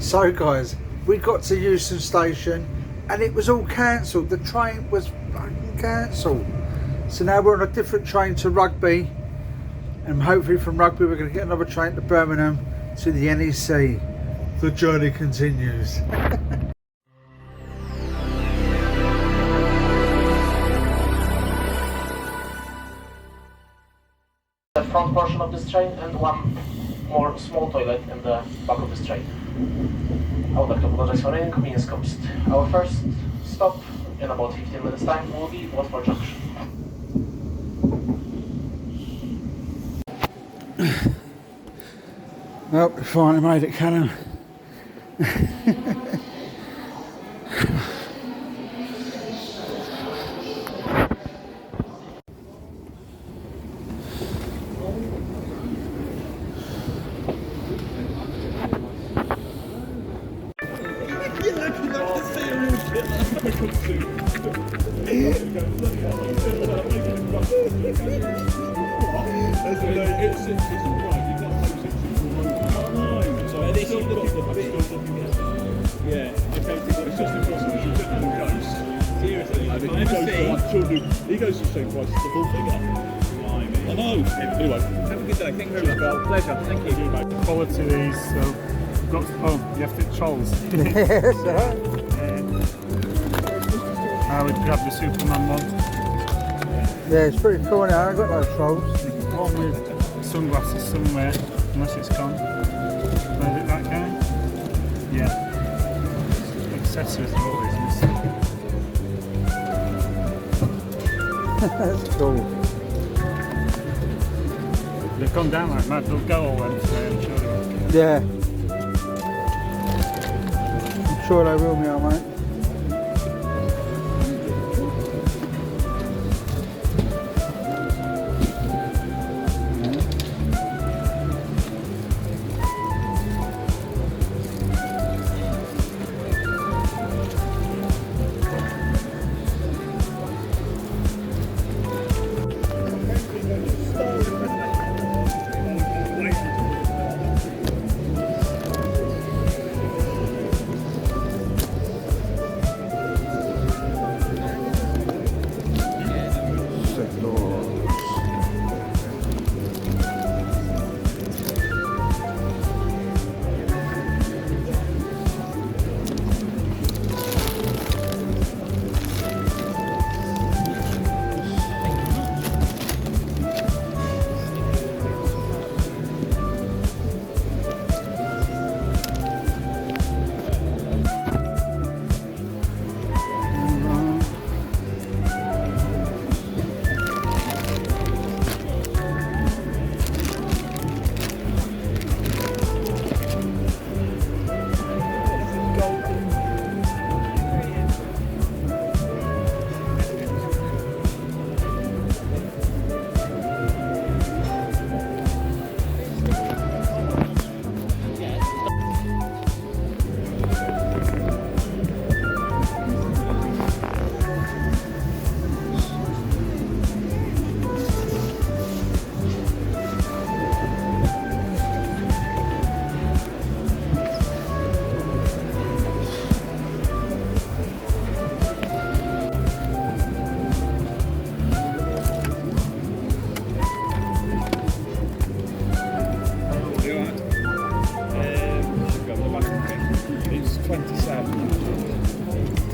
So guys, we got to Euston Station and it was all cancelled. The train was fucking cancelled. So now we're on a different train to Rugby, and hopefully from Rugby we're going to get another train to Birmingham to the NEC. The journey continues. The front portion of this train and one more small toilet in the back of this train. I would like to apologize for any inconvenience caused. Our first stop in about 15 minutes time will be Watford Junction. Well, we finally made it, Callum. He goes to the same price as the full figure. I know. Anyway, have a good day. Thank you very much. Pleasure. Thank you. Quality these, so we've got. Oh, you have to trolls. Yes, alright. I would grab the Superman one. Yeah, it's pretty cool now. I've got no trolls. One with sunglasses somewhere, unless it's gone. Is it that guy? Yeah. Accessories are always missing. That's cool. They've gone down like mad, they'll go all them today, I'm sure they will. Yeah. I'm sure they will, mate.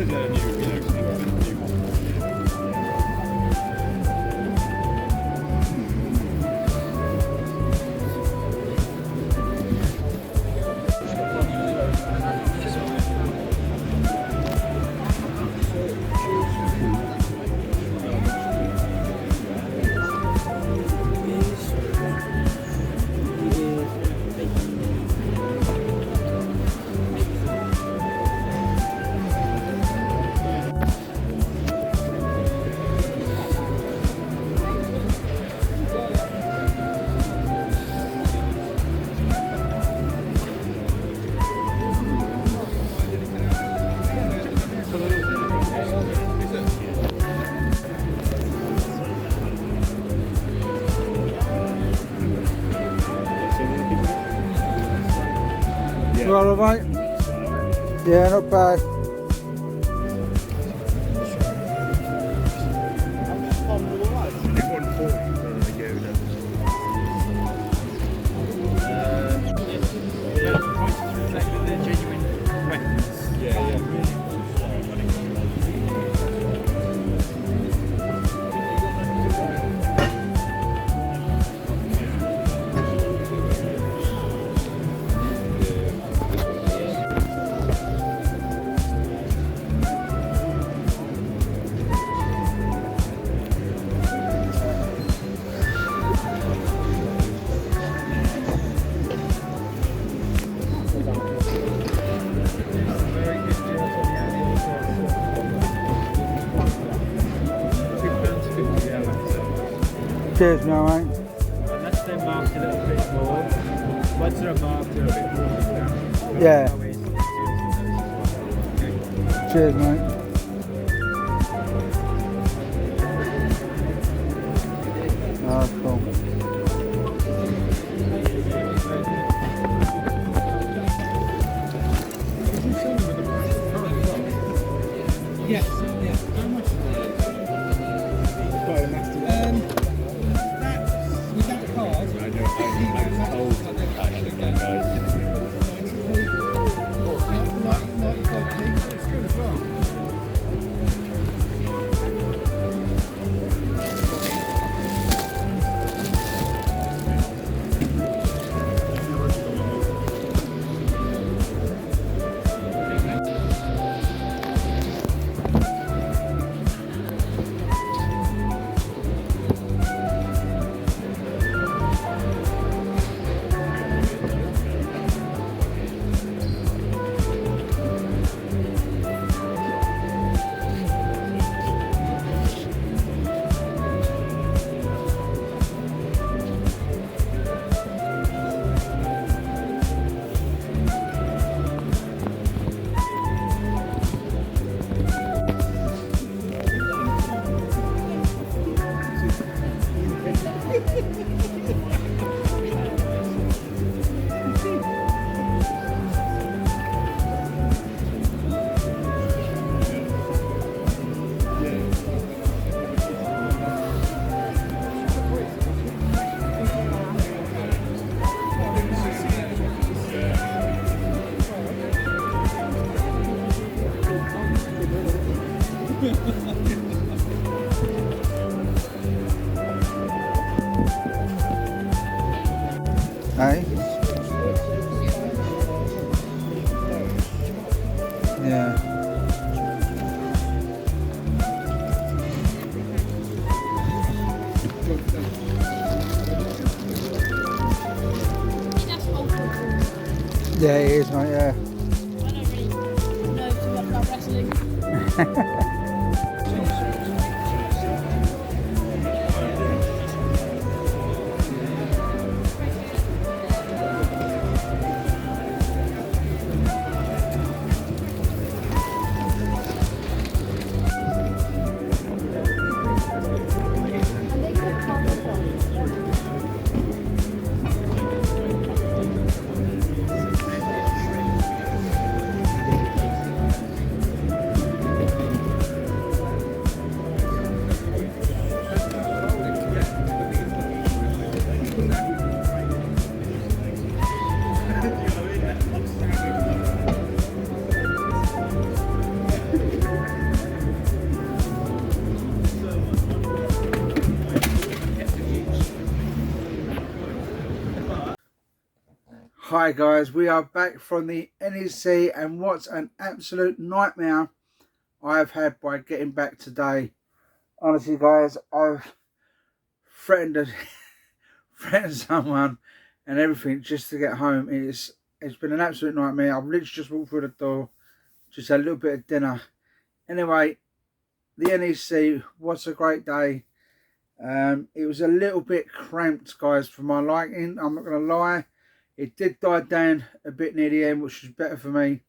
Yeah. Right, mate. Yeah, not bad. Cheers, now, mate. Unless they're marked a little bit more. Once they're marked a bit more. Yeah. Cheers, mate. Oh, cool. Yes, yeah. How much is that? With that card, I know, I was told actually, guys. it's good as well. Hey? Yeah. Yeah, it is, mate, yeah. I don't really know too much about wrestling. Hi guys, we are back from the NEC, and what an absolute nightmare I've had by getting back today. Honestly guys, I've threatened someone and everything just to get home. It's been an absolute nightmare. I've literally just walked through the door, just had a little bit of dinner. Anyway, the NEC, what a great day. It was a little bit cramped guys for my liking, I'm not going to lie. It did die down a bit near the end, which was better for me.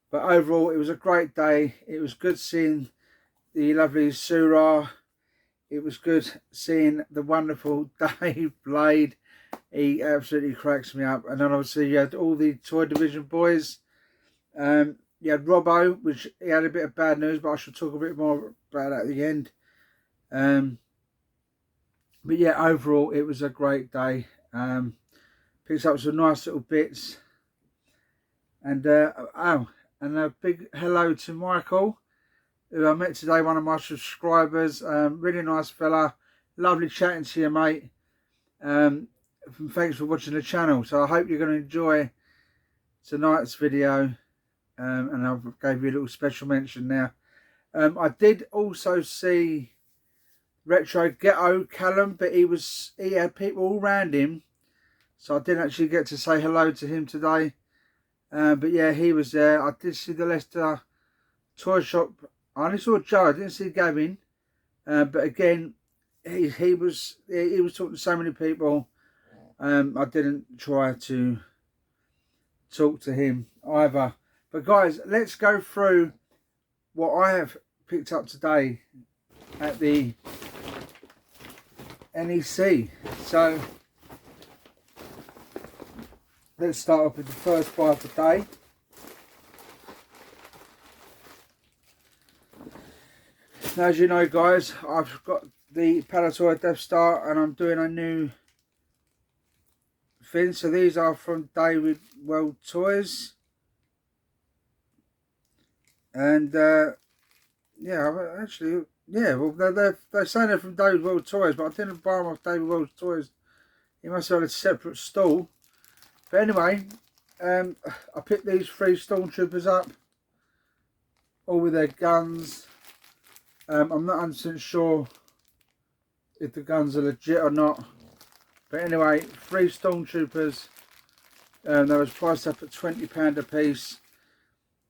But overall, it was a great day. It was good seeing the lovely Surah. It was good seeing the wonderful Dave Blade. He absolutely cracks me up. And then obviously you had all the Toy Division boys. you had Robbo, which he had a bit of bad news, but I shall talk a bit more about that at the end. But yeah, overall it was a great day. Picked up some nice little bits, and and a big hello to Michael, who I met today, one of my subscribers. Really nice fella, lovely chatting to you, mate. Thanks for watching the channel. So I hope you're going to enjoy tonight's video, and I gave you a little special mention now. I did also see Retro Ghetto Callum, but he had people all around him, so I didn't actually get to say hello to him today. But yeah, he was there. I did see the Leicester Toy Shop. I only saw Joe, I didn't see Gavin. But again, he was talking to so many people. I didn't try to talk to him either. But guys, let's go through what I have picked up today at the NEC. So let's start off with the first buy of the day. Now, as you know, guys, I've got the Palatoy Death Star and I'm doing a new thing. So these are from David World Toys. And yeah, actually, yeah, well, they're saying they're from David World Toys, but I didn't buy them off David World Toys. He must have had a separate stall. But anyway, I picked these 3 Stormtroopers up, all with their guns. I'm not 100% sure if the guns are legit or not. But anyway, 3 Stormtroopers. They was priced up at £20 a piece.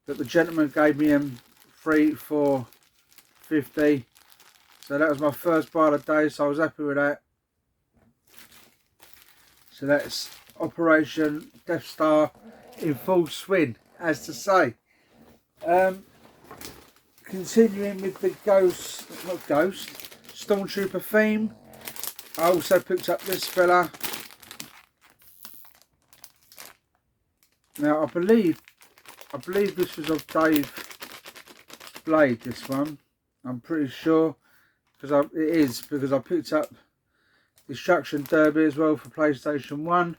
But the gentleman gave me them free for £50. So that was my first buy of the day, so I was happy with that. So that's Operation Death Star in full swing, as to say. Continuing with the Stormtrooper theme, I also picked up this fella. Now I believe this was of Dave Blade, this one. I'm pretty sure, because I picked up Destruction Derby as well for PlayStation 1.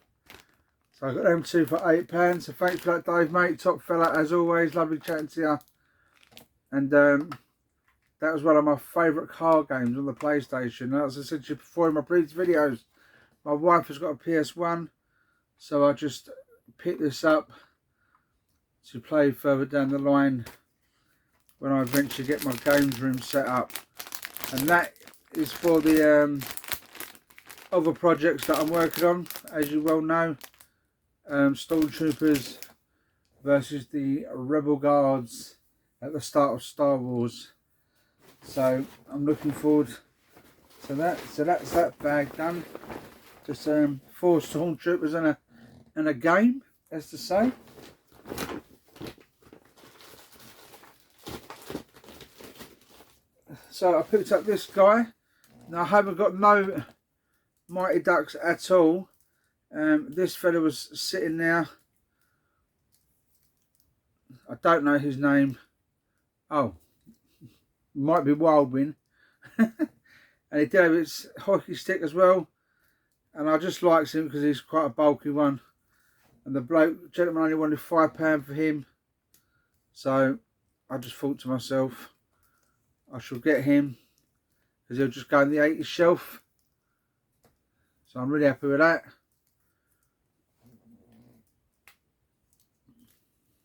So I got them 2 for £8. So thanks for that, Dave, mate. Top fella as always. Lovely chatting to you. And that was one of my favourite car games on the PlayStation. As I said to you before in my previous videos, my wife has got a PS1, so I just picked this up to play further down the line when I eventually get my games room set up. And that is for the other projects that I'm working on, as you well know. Stormtroopers versus the Rebel Guards at the start of Star Wars. So I'm looking forward to that. So that's that bag done. Just 4 Stormtroopers and a game, as to say. So I picked up this guy. Now I haven't got no Mighty Ducks at all. This fella was sitting there. I don't know his name. Oh, might be Wildwin. And he did have his hockey stick as well. And I just liked him because he's quite a bulky one. And the gentleman only wanted £5 for him. So I just thought to myself, I shall get him because he'll just go in the 80s shelf. So I'm really happy with that.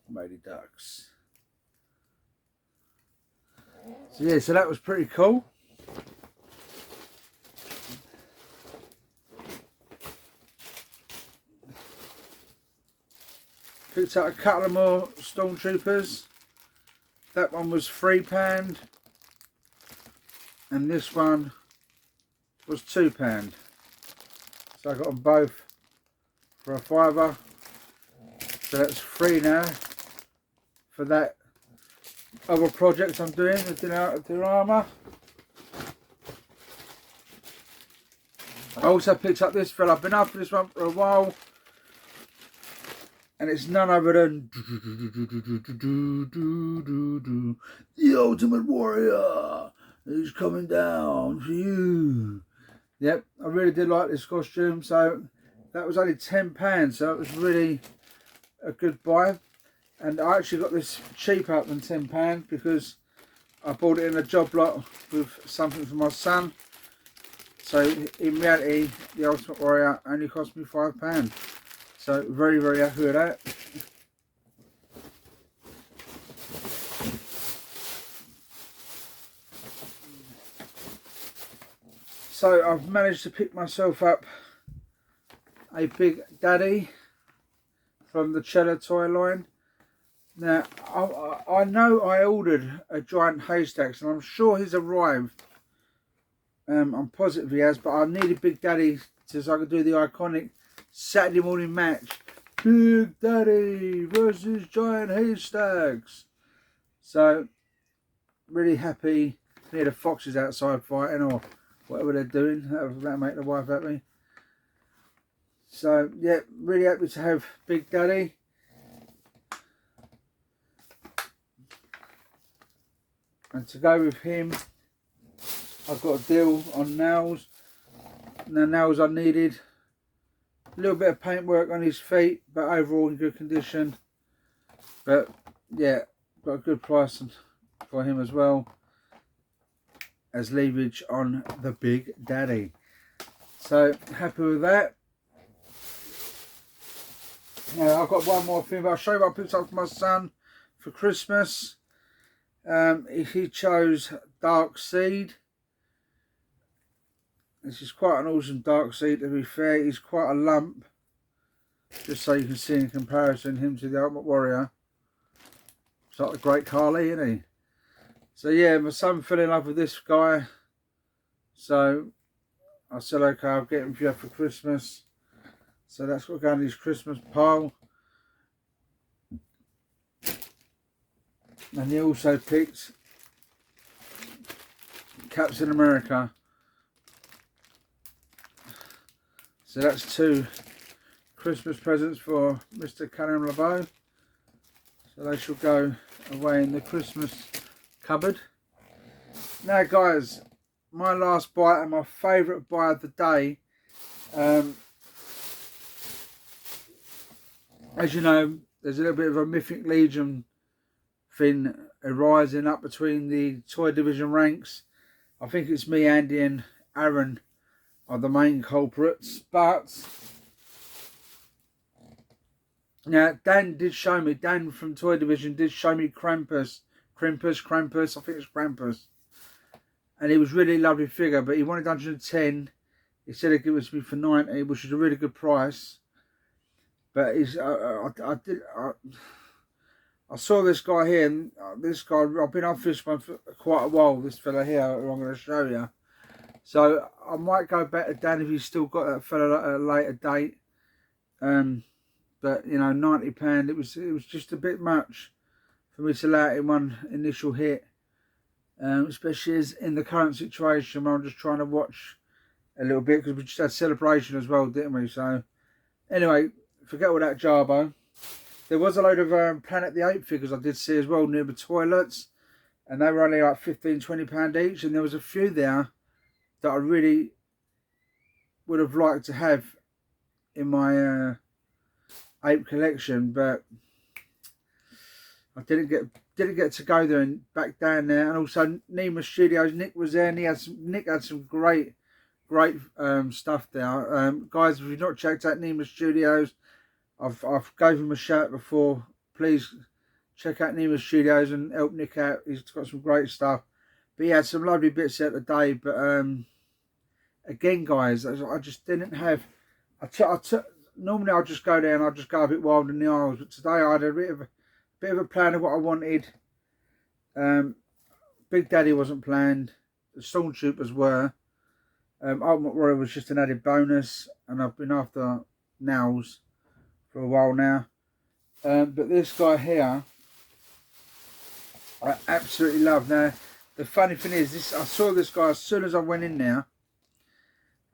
Mighty Ducks. So yeah, so that was pretty cool. Picked up a couple of more Stormtroopers. That one was £3 and this one was £2. So I got them both for a £5. So that's free now for that other project I'm doing, the diorama. I also picked up this fella. I've been after this one for a while. and it's none other than the Ultimate Warrior is coming down for you. Yep, I really did like this costume. So that was only £10, so it was really a good buy. And I actually got this cheaper than £10 because I bought it in a job lot with something for my son. So in reality, the Ultimate Warrior only cost me £5. So very, very happy with that. So I've managed to pick myself up a Big Daddy from the Cheddar toy line. Now I know I ordered a giant haystacks, and I'm sure he's arrived. I'm positive he has, but I needed Big Daddy so I could do the iconic Saturday morning match. Big Daddy versus giant haystacks. So really happy. Near the foxes outside fighting or whatever they're doing. That'll make the wife happy. So yeah, really happy to have Big Daddy. And to go with him, I've got a deal on nails. The nails I needed. A little bit of paintwork on his feet, but overall in good condition. But yeah, got a good price for him as well as leverage on the Big Daddy. So happy with that. Now I've got one more thing, but I'll show you what I picked up for my son for Christmas. He chose Dark Seed. This is quite an awesome Dark Seed, to be fair. He's quite a lump, just so you can see in comparison him to the Ultimate Warrior. It's like the Great Khali, isn't he? So yeah, my son fell in love with this guy, so I said okay, I'll get him for you for Christmas. So that's got to go in his Christmas pile. And he also picked Captain America. So that's 2 Christmas presents for Mr. Callum LeBeau. So they shall go away in the Christmas cupboard. Now guys, my last buy and my favourite buy of the day. As you know, there's a little bit of a Mythic Legion thing arising up between the toy division ranks. I think it's me, Andy and Aaron are the main culprits, but now Dan from Toy Division did show me Krampus, I think it's Krampus, and he was really lovely figure, but he wanted 110. He said he'd give it to me for 90, which is a really good price. But he's I saw this guy here, and this guy, I've been off this one for quite a while, this fella here, who I'm going to show you. So I might go back to Dan if he's still got that fella at a later date. But you know, £90, it was just a bit much for me to allow it in one initial hit. Especially as in the current situation where I'm just trying to watch a little bit, because we just had celebration as well, didn't we? So anyway, forget all that jarbo. There was a load of Planet the Ape figures I did see as well near the toilets, and they were only like £15–20 each, and there was a few there that I really would have liked to have in my ape collection, but I didn't get to go there and back down there. And also Nima Studios, Nick was there, and Nick had some great stuff there. Guys, if you've not checked out Nima Studios, I've gave him a shout before. Please check out Nima Studios and help Nick out. He's got some great stuff. But he had some lovely bits there today. But again, guys, I just didn't have. Normally I'll just go there and I'll just go a bit wild in the aisles. But today I had a bit of a plan of what I wanted. Big Daddy wasn't planned. The Stormtroopers were. Ultimate Warrior was just an added bonus, and I've been after Nails for a while now. But this guy here, I absolutely love. Now, the funny thing is, I saw this guy as soon as I went in there,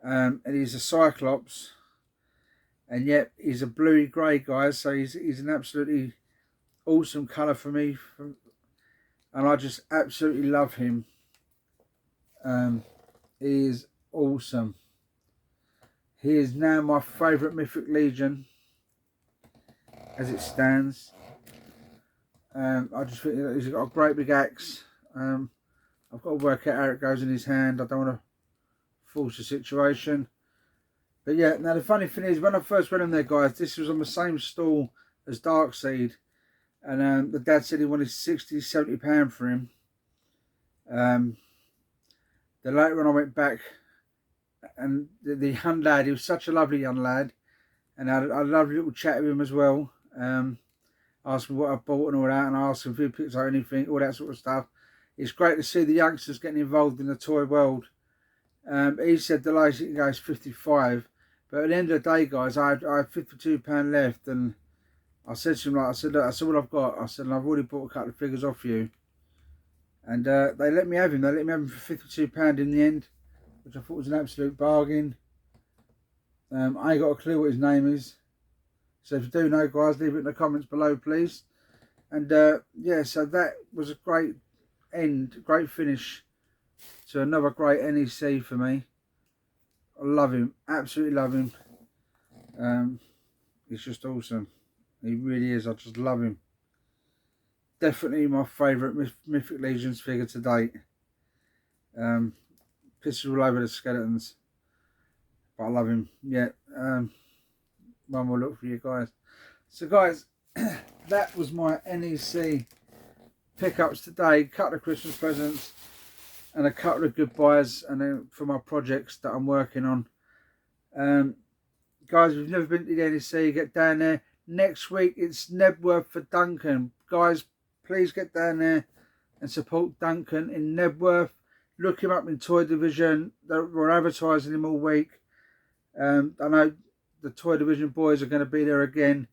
and he's a Cyclops, and yet he's a bluey grey, guys, so he's an absolutely awesome colour for me, and I just absolutely love him. He is awesome. He is now my favourite Mythic Legion as it stands. I just think that he's got a great big axe. I've got to work out how it goes in his hand. I don't want to force the situation. But yeah, now the funny thing is, when I first went in there, guys, this was on the same stall as Darkseid. And the dad said he wanted £60–70 for him. Then later on I went back, and the young lad, he was such a lovely young lad, and I had a lovely little chat with him as well. Asked me what I bought and all that, and I asked him if he picked out anything, all that sort of stuff. It's great to see the youngsters getting involved in the toy world. He said the lowest he can go is 55, but at the end of the day, guys, I had £52 left, and I said to him, like, I said, look, that's all I've got. I said, and I've already bought a couple of figures off you. And they let me have him. They let me have him for £52 in the end, which I thought was an absolute bargain. I ain't got a clue what his name is. So if you do know, guys, leave it in the comments below, please. And yeah, so that was a great end, great finish to another great NEC for me. I love him, absolutely love him. He's just awesome. He really is. I just love him. Definitely my favourite Mythic Legions figure to date. Pisses all over the skeletons, but I love him. Yeah. One more look for you guys. So guys, that was my NEC pickups today. A couple of Christmas presents and a couple of goodbyes, and then for my projects that I'm working on. Guys, if you've never been to the NEC, get down there. Next week it's Nebworth for Duncan. Guys, please get down there and support Duncan in Nebworth. Look him up in Toy Division. We're advertising him all week. I know the Toy Division boys are going to be there again.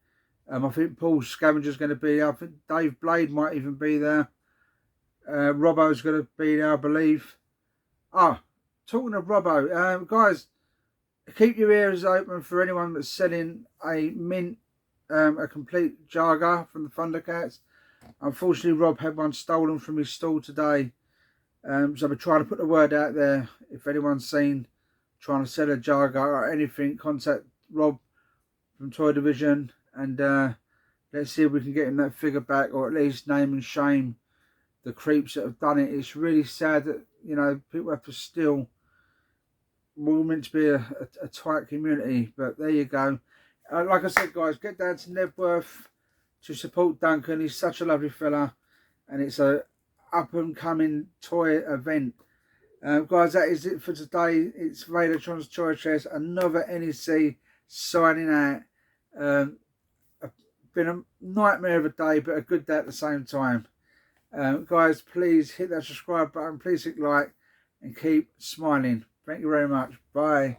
I think Paul Scavenger's going to be there. I think Dave Blade might even be there. Robbo's going to be there, I believe. Talking of Robbo, guys, keep your ears open for anyone that's selling a mint, a complete Jaga from the Thundercats. Unfortunately, Rob had one stolen from his stall today. So I've been trying to put the word out there. If anyone's seen trying to sell a Jaga or anything, contact Rob from Toy Division, and let's see if we can get him that figure back, or at least name and shame the creeps that have done it. It's really sad that, you know, people have to steal. We're meant to be a tight community, but there you go. Like I said, guys, get down to Nebworth to support Duncan. He's such a lovely fella, and it's a up and coming toy event. Guys, that is it for today. It's Vadertron's Toy Chest, another NEC signing out. Been a nightmare of a day, but a good day at the same time. Guys, please hit that subscribe button, please hit like, and keep smiling. Thank you very much. Bye.